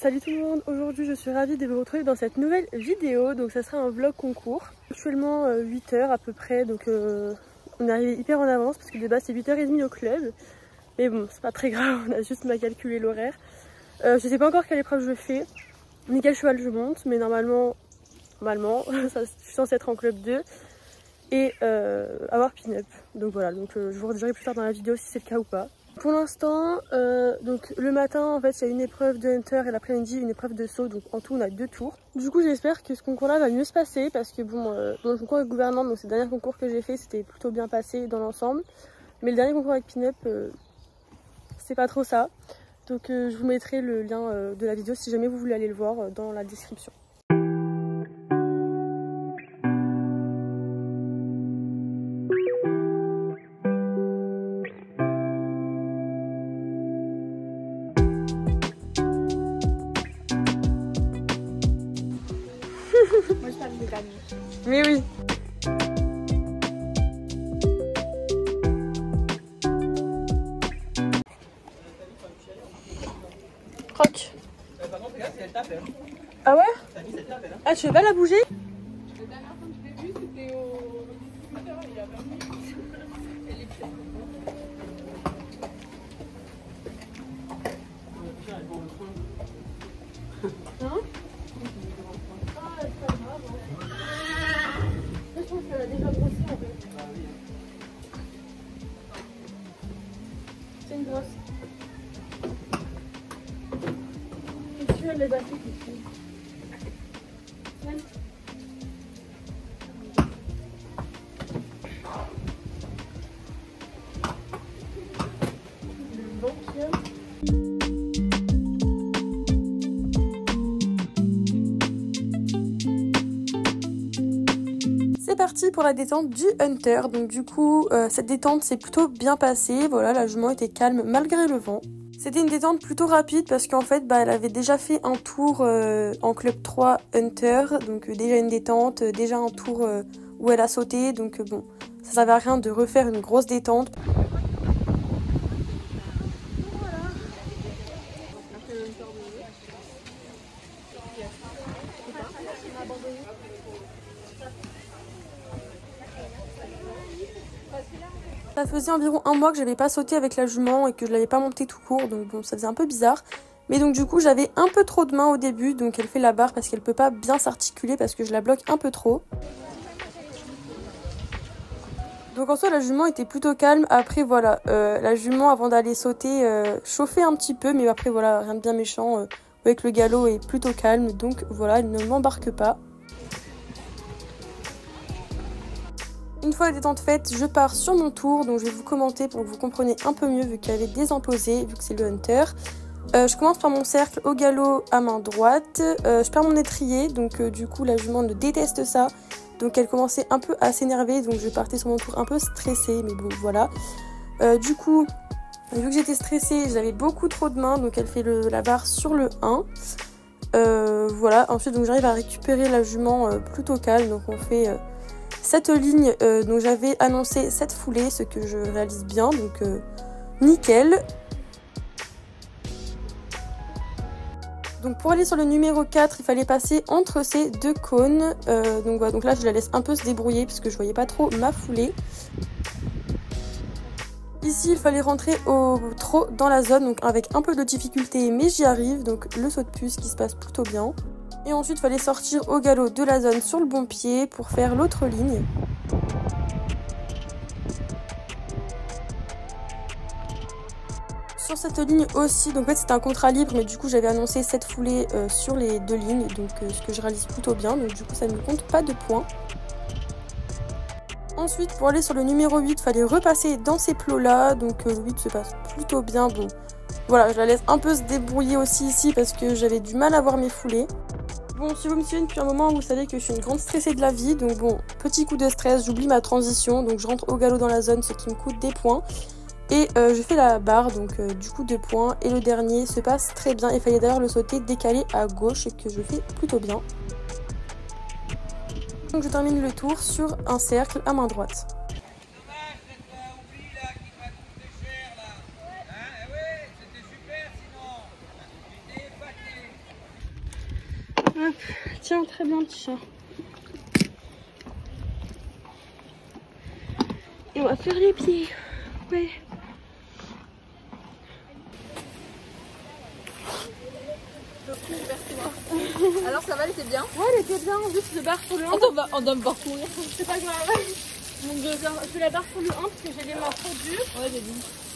Salut tout le monde, aujourd'hui je suis ravie de vous retrouver dans cette nouvelle vidéo. Donc ça sera un vlog concours. Actuellement 8h à peu près, donc on est arrivé hyper en avance parce que de base c'est 8h30 au club. Mais bon, c'est pas très grave, on a juste mal calculé l'horaire. Je sais pas encore quelle épreuve je fais, ni quel cheval je monte, mais normalement ça, je suis censée être en club 2 et avoir pin-up. Donc voilà, donc je vous redirai plus tard dans la vidéo si c'est le cas ou pas. Pour l'instant, donc le matin en fait il y a une épreuve de hunter et l'après-midi une épreuve de saut, donc en tout on a 2 tours. Du coup j'espère que ce concours là va mieux se passer parce que bon, dans le concours avec gouvernante, donc c'est le dernier concours que j'ai fait, c'était plutôt bien passé dans l'ensemble. Mais le dernier concours avec pin-up, c'est pas trop ça. Donc je vous mettrai le lien de la vidéo si jamais vous voulez aller le voir dans la description. Moi je parle de gagner. Mais oui. Croc. Ah ouais? Ah tu veux pas la bouger? La dernière fois que je l'ai vue c'était au distributeur, il y a 20 minutes. Elle est petite. Hein? Ah c'est pas grave. Je pense qu'elle a déjà grossi en fait. C'est une grosse. Et tu elle les battu ici. C'est parti pour la détente du hunter. Donc du coup cette détente s'est plutôt bien passée. Voilà, la jument était calme malgré le vent. C'était une détente plutôt rapide parce qu'en fait elle avait déjà fait un tour en club 3 hunter. Donc déjà une détente, déjà un tour où elle a sauté. Donc bon, ça servait à rien de refaire une grosse détente. Ça faisait environ un mois que j'avais pas sauté avec la jument et que je l'avais pas montée tout court, donc bon ça faisait un peu bizarre. Mais donc du coup j'avais un peu trop de main au début, donc elle fait la barre parce qu'elle peut pas bien s'articuler parce que je la bloque un peu trop. Donc en soi la jument était plutôt calme. Après voilà, la jument avant d'aller sauter chauffait un petit peu, mais après voilà, rien de bien méchant. Avec le galop est plutôt calme, donc voilà, elle ne m'embarque pas. Une fois la détente faite, je pars sur mon tour, donc je vais vous commenter pour que vous compreniez un peu mieux vu qu'elle avait désimposé, vu que c'est le hunter. Je commence par mon cercle au galop à main droite, je perds mon étrier, donc du coup la jument ne déteste ça, donc elle commençait un peu à s'énerver, donc je partais sur mon tour un peu stressée, mais bon voilà. Du coup, vu que j'étais stressée, j'avais beaucoup trop de mains, donc elle fait la barre sur le 1. Voilà, ensuite donc j'arrive à récupérer la jument plutôt calme, donc on fait... cette ligne, donc j'avais annoncé cette foulée, ce que je réalise bien, donc nickel. Donc pour aller sur le numéro 4, il fallait passer entre ces 2 cônes. Donc voilà, donc là je la laisse un peu se débrouiller puisque je voyais pas trop ma foulée. Ici il fallait rentrer au trot dans la zone, donc avec un peu de difficulté, mais j'y arrive. Donc le saut de puce qui se passe plutôt bien. Et ensuite, il fallait sortir au galop de la zone sur le bon pied pour faire l'autre ligne. Sur cette ligne aussi, donc en fait c'était un contrat libre, mais du coup j'avais annoncé cette foulée sur les 2 lignes, donc ce que je réalise plutôt bien, donc du coup ça ne me compte pas de points. Ensuite, pour aller sur le numéro 8, il fallait repasser dans ces plots là, donc le 8 se passe plutôt bien. Bon, voilà, je la laisse un peu se débrouiller aussi ici parce que j'avais du mal à voir mes foulées. Bon, si vous me suivez depuis un moment, vous savez que je suis une grande stressée de la vie, donc bon, petit coup de stress, j'oublie ma transition, donc je rentre au galop dans la zone, ce qui me coûte des points. Et je fais la barre, donc du coup 2 points, et le dernier se passe très bien. Il fallait d'ailleurs le sauter décalé à gauche, que je fais plutôt bien. Donc je termine le tour sur un cercle à main droite. très bien, petit chat. Et on va faire les pieds. Ouais. Alors ça va, elle était bien? Ouais, elle était bien, juste le barre sur le 1. On doit me voir courir. C'est pas grave. Donc je fais la barre sur le 1 parce que j'ai les mains trop dures. Ouais, j'ai vu.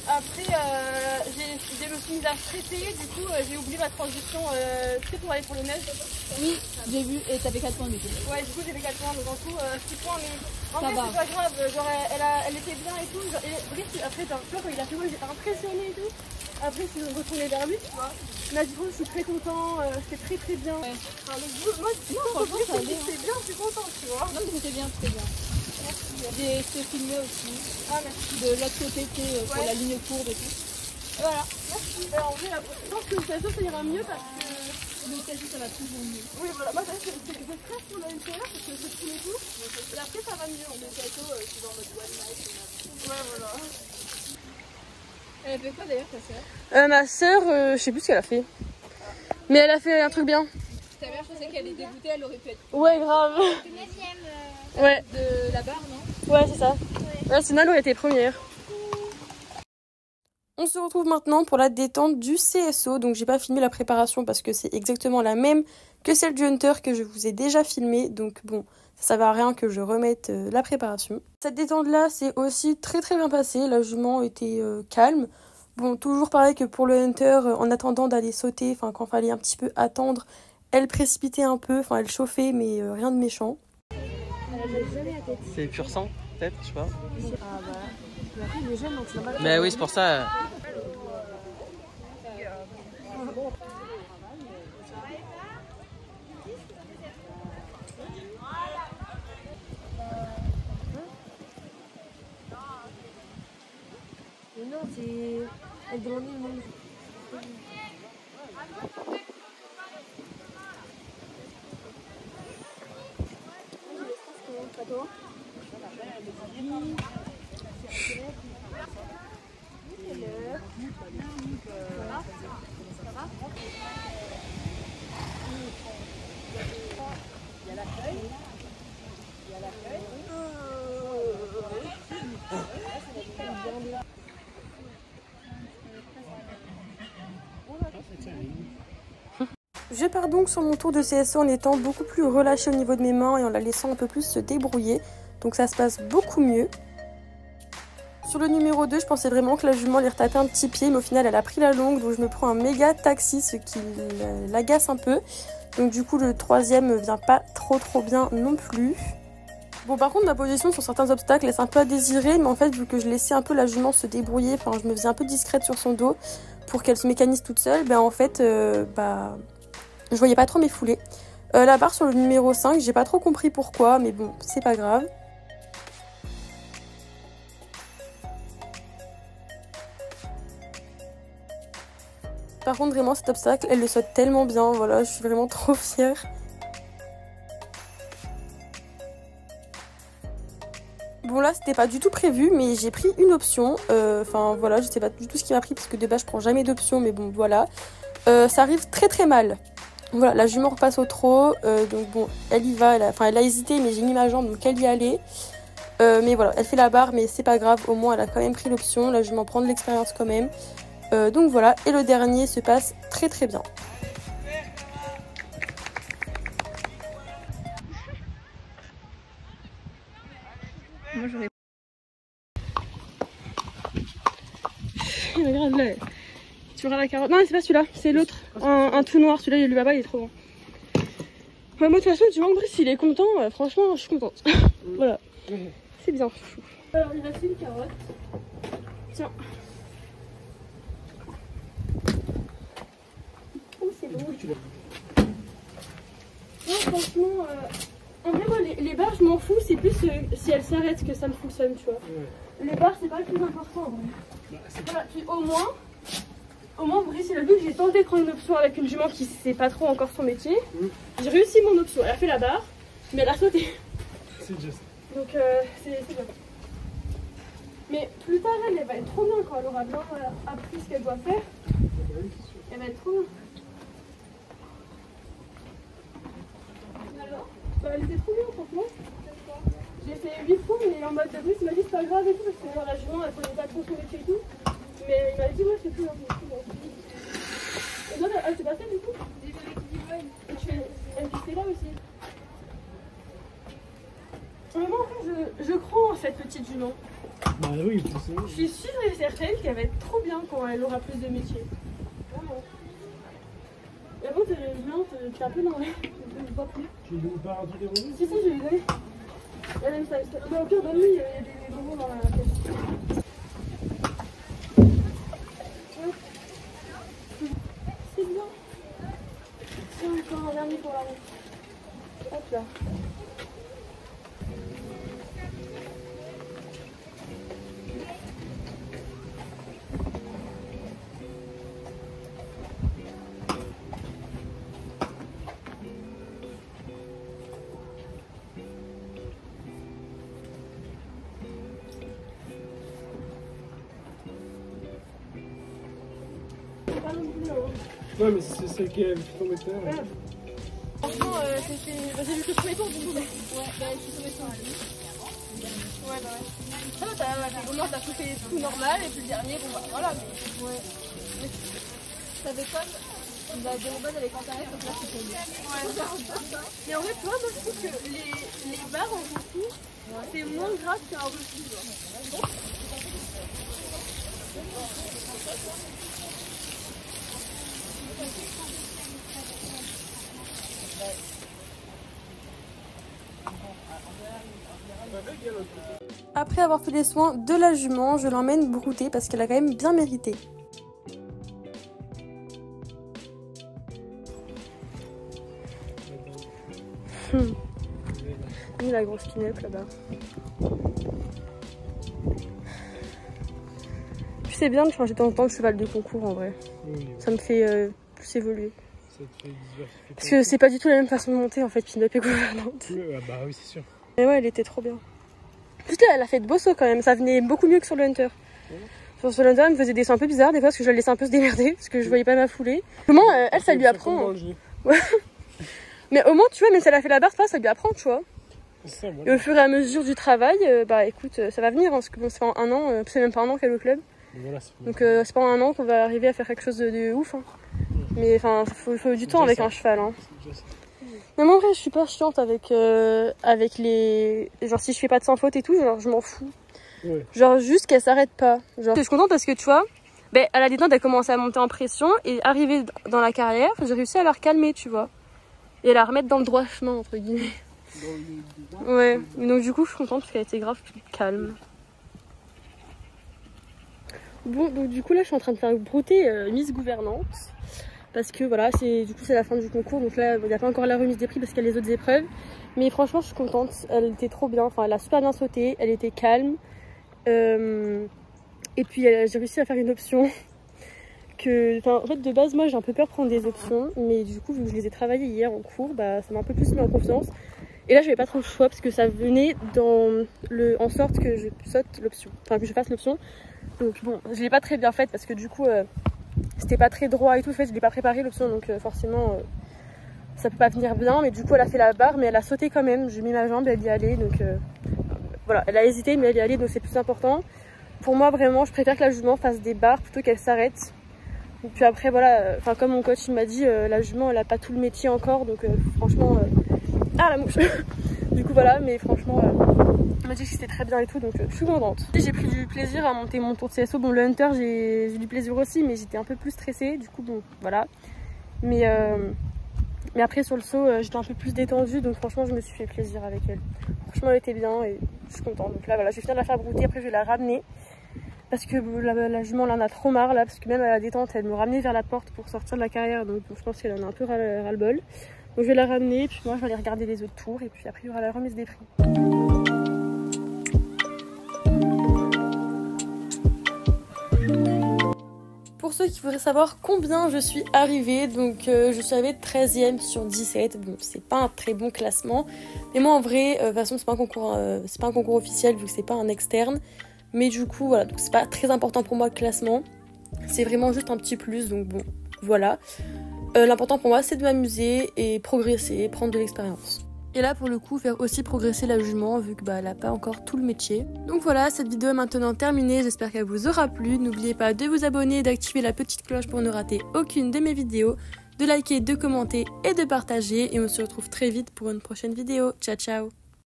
Après, je me suis mise à stresser, du coup j'ai oublié ma transition pour aller pour le neige. Oui, j'ai vu, et t'as fait 4 points du coup. Ouais, du coup j'ai fait 4 points, donc en tout 6 points, mais en Ça fait va. c'est pas grave, genre elle était bien et tout. Genre, et Brice, après, tu vois, quand il a fait moi j'étais impressionnée et tout. Après, je suis retournée vers lui, tu vois. Il m'a dit, oh, je suis très content, c'était très très bien. Ouais. Enfin, donc, moi, franchement, ça allait, hein. c'est bien, je suis contente, tu vois. Non, mais c'était bien, c'était bien. J'ai filmé aussi. Ah, merci. De l'autre côté, pour la ligne courbe et tout. Et voilà. Merci. En vrai, je pense que ça ira mieux parce que. Le casier, ça va toujours mieux. Oui, voilà, moi c'est que je stresse pour le NCR parce que je tous les coups. Et après, ça va mieux. En fait, je suis dans le one night. Ouais, voilà. Elle a fait quoi d'ailleurs, ta sœur? Ma sœur, je sais plus ce qu'elle a fait. Mais elle a fait un truc bien. Ta mère, je pensais qu'elle est dégoûtée, elle aurait pu être. Ouais, grave. Ouais. De la barre, non? Ouais, c'est ça. Ouais, sinon, elle aurait été première. On se retrouve maintenant pour la détente du CSO. Donc, j'ai pas filmé la préparation parce que c'est exactement la même que celle du Hunter que je vous ai déjà filmé. Donc, bon, ça va à rien que je remette la préparation. Cette détente-là, c'est aussi très très bien passé. La jument était calme. Bon, toujours pareil que pour le Hunter, en attendant d'aller sauter, enfin, quand il fallait un petit peu attendre, elle précipitait un peu, enfin, elle chauffait, mais rien de méchant. C'est pur sang, peut-être, je sais pas. Ah bah, il est jeune, donc c'est normal. Mais oui, c'est pour ça. Mais non, c'est. Elle grandit le monde. Je pars donc sur mon tour de CSO en étant beaucoup plus relâchée au niveau de mes mains et en la laissant un peu plus se débrouiller. Donc ça se passe beaucoup mieux. Sur le numéro 2, je pensais vraiment que la jument allait retaper un petit pied, mais au final elle a pris la longue, donc je me prends un méga taxi, ce qui l'agace un peu. Donc du coup le troisième vient pas trop bien non plus. Bon, par contre ma position sur certains obstacles laisse un peu à désirer, mais en fait vu que je laissais un peu la jument se débrouiller, enfin je me faisais un peu discrète sur son dos pour qu'elle se mécanise toute seule, ben en fait je voyais pas trop mes foulées. La barre sur le numéro 5, j'ai pas trop compris pourquoi, mais bon, c'est pas grave. Par contre, vraiment, cet obstacle, elle le saute tellement bien, voilà, je suis vraiment trop fière. Bon là, c'était pas du tout prévu, mais j'ai pris une option. Enfin, voilà, je sais pas du tout ce qui m'a pris, parce que de base, je prends jamais d'option, mais bon, voilà. Ça arrive très mal. Voilà, la jument repasse au trot, donc bon, elle y va, elle a hésité, mais j'ai mis ma jambe, donc elle y allait. Mais voilà, elle fait la barre, mais c'est pas grave, au moins elle a quand même pris l'option, la jument prend de l'expérience quand même. Donc voilà, et le dernier se passe très bien. Moi j'aurais. Regarde là, tu verras la carotte. Non, c'est pas celui-là, c'est l'autre, un tout noir, celui-là, le baba, il est trop bon. Ouais, moi de toute façon, tu vois que Brice, il est content, franchement, je suis contente. Voilà, c'est bien, chouchou. Alors, il reste une carotte. Tiens. Oh, c'est bon. Non, franchement, en vrai, moi, les barres, je m'en fous, c'est plus si elles s'arrêtent que ça me fonctionne, tu vois. Ouais. Les barres, c'est pas le plus important, en vrai. Voilà, puis au moins, Brice, il a vu que j'ai tenté de prendre une option avec une jument qui sait pas trop encore son métier. J'ai réussi mon option, elle a fait la barre, mais elle a sauté. C'est déjà ça. Donc, c'est bien. Mais plus tard, elle va être trop bien quand elle aura bien appris ce qu'elle doit faire. Elle va être trop bien. Bah, elle était trop bien, franchement. J'ai fait 8 points, mais en mode Bruce il m'a dit c'est pas grave et tout, parce que la jument elle prenait pas trop son métier et tout. Mais il m'a dit ouais, c'est plus bien. Et toi, t'es passée du coup? J'ai fait l'équilibre. Et tu fais elle là aussi. Mais moi en fait, je crois en cette petite jument. Bah oui, forcément. Je suis sûre et certaine qu'elle va être trop bien quand elle aura plus de métiers. Vraiment. Et avant, t'es un peu dans les. Je vois plus. Tu lui donnes pas un truc à manger? Si, je lui ai donné. Elle aime ça. Mais au pire, donne-lui, il y a des bonbons dans la tête. C'est bien. Tiens, encore un dernier pour la route. Hop là. Ouais, mais c'est celle qui est tombée tout à l'heure. Franchement, c'était. Bah, j'ai vu que le premier tour du coup. Ouais, bah, je suis tombée sur un lit. Ouais, bah ouais. Ça va, t'as tout fait tout normal, et puis le dernier, bon bah voilà. Mais... Ouais. Ça déconne. La dérobade elle est quand t'arrêtes, donc là c'est tombé. Ouais. Mais en vrai, tu vois, moi je trouve que les barres en concours, c'est moins grave qu'un refus. Après avoir fait les soins de la jument, je l'emmène brouter parce qu'elle a quand même bien mérité. Oui, la grosse quinette là-bas. Puis c'est bien de changer de temps en temps de cheval de concours en vrai. Oui. Ça me fait plus évoluer. Ça te fait diversifier. Parce que c'est pas du tout la même façon de monter en fait, Pin-Up et gouvernante. Bah oui, c'est sûr. Et ouais, elle était trop bien. Juste là, elle a fait de beaux sauts quand même, ça venait beaucoup mieux que sur le Hunter. Sur le Hunter, elle me faisait des sauts un peu bizarres des fois parce que je la laissais un peu se démerder, parce que je voyais pas ma foulée. Comment elle, ça lui apprend. Ouais. Mais au moins, tu vois, même si elle a fait la barre, ça lui apprend, tu vois. Ça, voilà. Et au fur et à mesure du travail, bah écoute, ça va venir, hein, parce que bon, c'est en un an, c'est même pas un an qu'elle est au club. Voilà, donc c'est pas en un an qu'on va arriver à faire quelque chose de ouf. Hein. Mais enfin, faut du temps avec un cheval. Hein. Mais moi en vrai, je suis pas chiante avec les... Genre si je fais pas de sans faute et tout, genre je m'en fous. Ouais. Genre juste qu'elle s'arrête pas. Genre, je suis contente parce que tu vois, ben, à la détente, elle commençait à monter en pression et arriver dans la carrière, j'ai réussi à la recalmer, tu vois. Et à la remettre dans le droit chemin, entre guillemets. Ouais, donc du coup je suis contente parce qu'elle était grave plus calme. Bon, donc du coup là je suis en train de faire brouter Miss Gouvernante. Parce que voilà, c'est la fin du concours. Donc là, il n'y a pas encore la remise des prix parce qu'il y a les autres épreuves. Mais franchement, je suis contente. Elle était trop bien. Enfin, elle a super bien sauté. Elle était calme. Et puis, j'ai réussi à faire une option. En fait, de base, moi, j'ai un peu peur de prendre des options. Mais du coup, vu que je les ai travaillées hier en cours, bah, ça m'a un peu plus mis en confiance. Et là, je n'avais pas trop le choix parce que ça venait en sorte que je saute l'option. Enfin, que je fasse l'option. Donc bon, je ne l'ai pas très bien faite parce que du coup... c'était pas très droit et tout, en fait je l'ai pas préparé l'option donc forcément ça peut pas venir bien, mais du coup elle a fait la barre mais elle a sauté quand même, j'ai mis ma jambe, elle y est allée donc voilà, elle a hésité mais elle y est allée donc c'est plus important. Pour moi vraiment je préfère que la jument fasse des barres plutôt qu'elle s'arrête. Et puis après voilà, comme mon coach il m'a dit la jument elle a pas tout le métier encore donc franchement ah la mouche du coup voilà, mais franchement elle m'a dit que c'était très bien et tout, donc je suis contente. J'ai pris du plaisir à monter mon tour de CSO. Bon, le Hunter, j'ai du plaisir aussi, mais j'étais un peu plus stressée. Du coup, bon, voilà. Mais après, sur le saut, j'étais un peu plus détendue. Donc, franchement, je me suis fait plaisir avec elle. Franchement, elle était bien et je suis contente. Donc là, voilà, je vais finir de la faire brouter. Après, je vais la ramener. Parce que la jument, elle en a trop marre, là. Parce que même à la détente, elle me ramenait vers la porte pour sortir de la carrière. Donc, je pense qu'elle en a un peu ras-le-bol. Donc, je vais la ramener. Puis moi, je vais aller regarder les autres tours. Et puis après, il y aura la remise des prix. Pour ceux qui voudraient savoir combien je suis arrivée, donc je suis arrivée 13e sur 17. Bon, c'est pas un très bon classement. Mais moi en vrai, de toute façon, c'est pas un concours officiel vu que c'est pas un externe. Mais du coup, voilà, donc c'est pas très important pour moi le classement. C'est vraiment juste un petit plus, donc bon, voilà. L'important pour moi, c'est de m'amuser et progresser, prendre de l'expérience. Et là pour le coup faire aussi progresser la jument vu que elle n'a pas encore tout le métier. Donc voilà, cette vidéo est maintenant terminée, j'espère qu'elle vous aura plu. N'oubliez pas de vous abonner et d'activer la petite cloche pour ne rater aucune de mes vidéos, de liker, de commenter et de partager. Et on se retrouve très vite pour une prochaine vidéo. Ciao ciao.